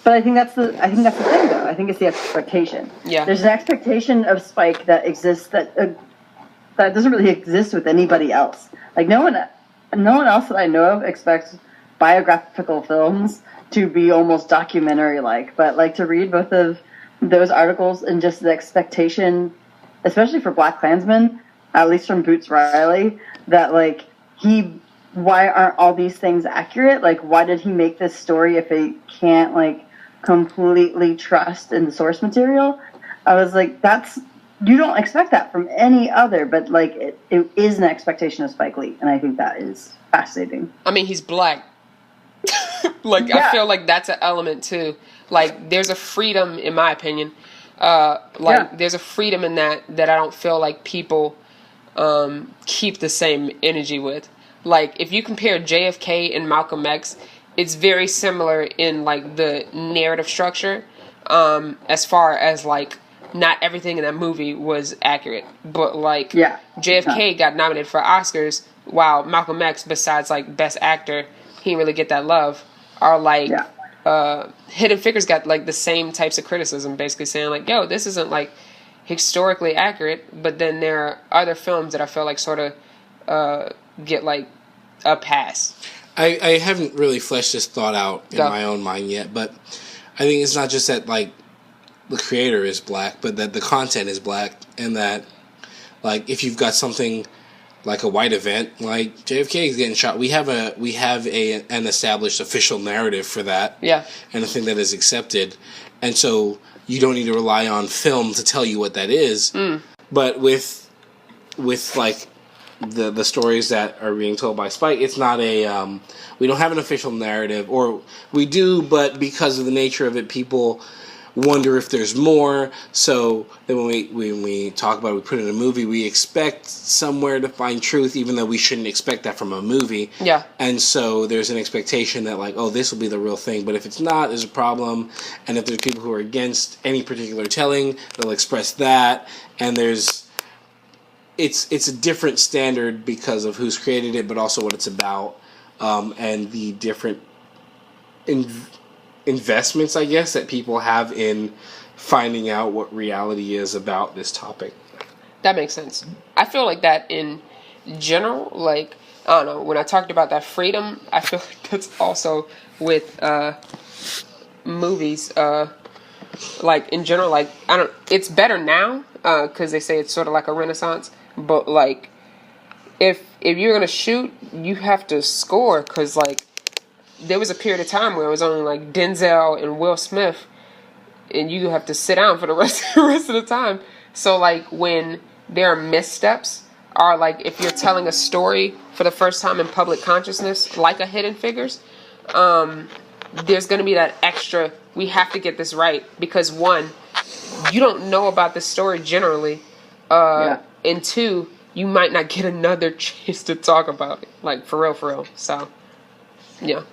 But I think that's the thing, though. I think it's the expectation. Yeah. There's an expectation of Spike that exists that doesn't really exist with anybody else. Like no one else that I know of expects biographical films to be almost documentary-like. But like to read both of those articles and just the expectation, especially for Black Klansmen, at least from Boots Riley, that like why aren't all these things accurate? Like, why did he make this story if he can't like completely trust in the source material? I was like, you don't expect that from any other, but like it is an expectation of Spike Lee, and I think that is fascinating. I mean, he's Black. Like, yeah. I feel like that's an element too. Like, there's a freedom, in my opinion. There's a freedom in that I don't feel like people keep the same energy with. Like, if you compare JFK and Malcolm X, it's very similar in like the narrative structure, as far as like not everything in that movie was accurate, but like JFK got nominated for Oscars, while Malcolm X, besides like Best Actor, he didn't really get that love. Are like Hidden Figures got like the same types of criticism, basically saying like, yo, this isn't like historically accurate. But then there are other films that I feel like sort of get like a pass. I haven't really fleshed this thought out in my own mind yet, but I think it's not just that like the creator is Black, but that the content is Black, and that like if you've got something like a white event, like JFK is getting shot, we have an established official narrative for that, and a thing that is accepted, and so you don't need to rely on film to tell you what that is. But with like the stories that are being told by Spike, it's not a we don't have an official narrative, or we do, but because of the nature of it, people wonder if there's more. So then when we talk about it, we put it in a movie, we expect somewhere to find truth, even though we shouldn't expect that from a movie. Yeah. And so there's an expectation that like, oh, this will be the real thing. But if it's not, there's a problem. And if there's people who are against any particular telling, they'll express that. And it's a different standard because of who's created it, but also what it's about, and the different investments, I guess, that people have in finding out what reality is about this topic. That makes sense. I feel like that in general, like, I don't know, when I talked about that freedom, I feel like that's also with movies, like, in general, like, it's better now, because they say it's sort of like a renaissance, but, like, if you're going to shoot, you have to score, because, like, there was a period of time where it was only like Denzel and Will Smith, and you have to sit down for the rest of the time. So like when there are missteps, or like if you're telling a story for the first time in public consciousness, like a Hidden Figures, there's going to be that extra, we have to get this right, because one, you don't know about the story generally, and two, you might not get another chance to talk about it, like for real. So, yeah.